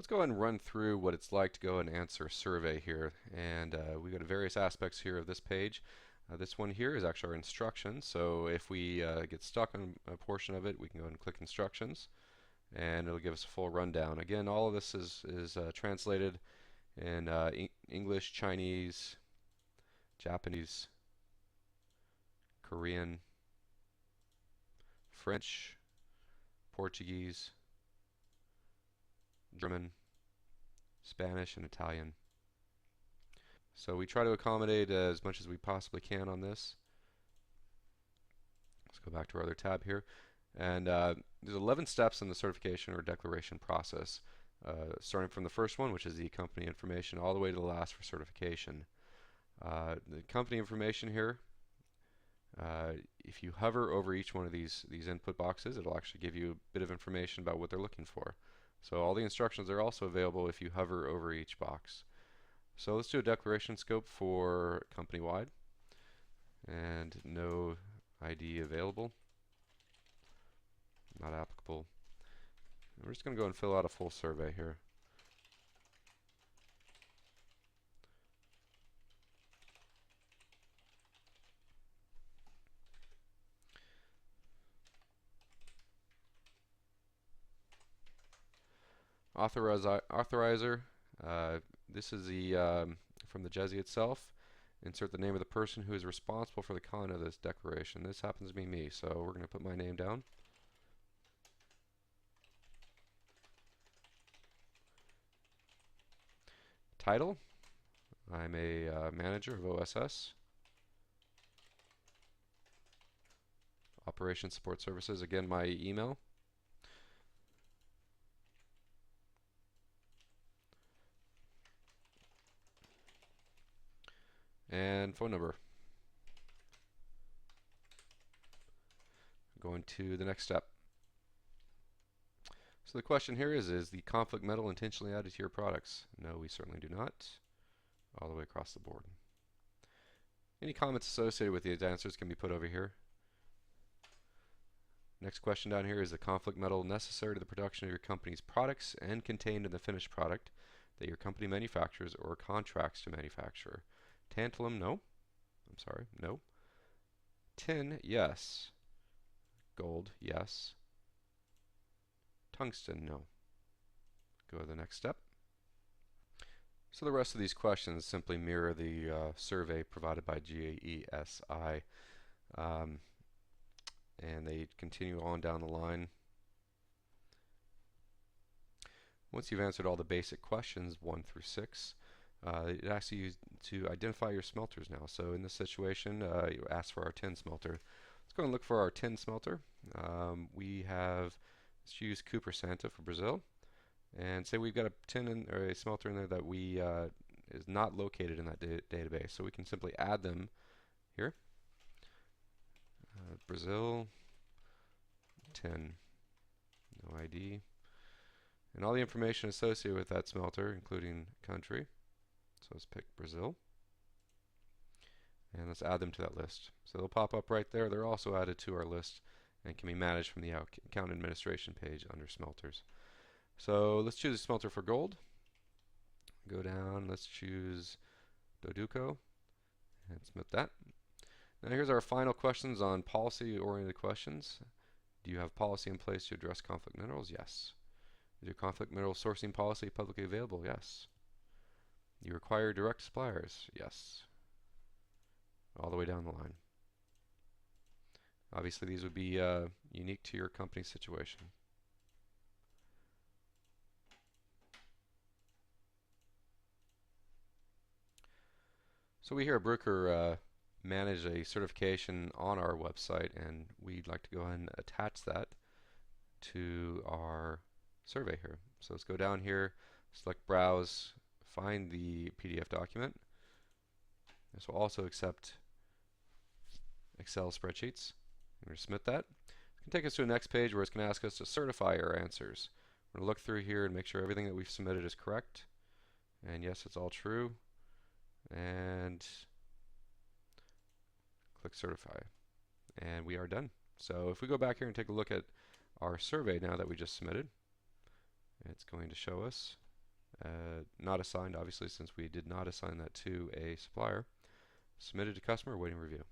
Let's go ahead and run through what it's like to go and answer a survey here. And we go to various aspects here of this page. This one here is actually our instructions. So if we get stuck on a portion of it, we can go ahead and click instructions, and it'll give us a full rundown. Again, all of this is translated in English, Chinese, Japanese, Korean, French, Portuguese, German, Spanish, and Italian. So we try to accommodate as much as we possibly can on this. Let's go back to our other tab here. And there's 11 steps in the certification or declaration process, starting from the first one, which is the company information, all the way to the last for certification. The company information here, if you hover over each one of these input boxes, it'll actually give you a bit of information about what they're looking for. So all the instructions are also available if you hover over each box. So let's do a declaration scope for company-wide, and no ID available, not applicable. And we're just going to go and fill out a full survey here. Authorizer, this is the from the JESI itself. Insert the name of the person who is responsible for the content of this declaration. This happens to be me, so we're going to put my name down. Title, I'm a manager of OSS. Operations Support Services, again my email. And phone number. Going to the next step. So the question here is the conflict metal intentionally added to your products? No, we certainly do not. All the way across the board. Any comments associated with these answers can be put over here. Next question down here is the conflict metal necessary to the production of your company's products and contained in the finished product that your company manufactures or contracts to manufacture. Tantalum, no. I'm sorry, no. Tin, yes. Gold, yes. Tungsten, no. Go to the next step. So the rest of these questions simply mirror the survey provided by GAESI, and they continue on down the line. Once you've answered all the basic questions 1 through 6, it asks you to identify your smelters now. So in this situation, you ask for our tin smelter. Let's go and look for our tin smelter. We have, let's use Cooper Santa for Brazil, and say we've got a tin or a smelter in there that we is not located in that database. So we can simply add them here. Brazil, tin, no ID, and all the information associated with that smelter, including country. So let's pick Brazil, and let's add them to that list. So they'll pop up right there. They're also added to our list and can be managed from the account administration page under smelters. So let's choose a smelter for gold. Go down, let's choose Doduco and submit that. Now here's our final questions on policy-oriented questions. Do you have policy in place to address conflict minerals? Yes. Is your conflict mineral sourcing policy publicly available? Yes. Do you require direct suppliers? Yes. All the way down the line. Obviously these would be unique to your company's situation. So we here at Bruker manage a certification on our website, and we'd like to go ahead and attach that to our survey here. So let's go down here, select Browse, find the PDF document. This will also accept Excel spreadsheets. We're going to submit that. It's going to take us to the next page where it's going to ask us to certify our answers. We're going to look through here and make sure everything that we've submitted is correct. And yes, it's all true. And click certify. And we are done. So if we go back here and take a look at our survey now that we just submitted, it's going to show us Not assigned, obviously, since we did not assign that to a supplier. Submitted to customer, waiting review.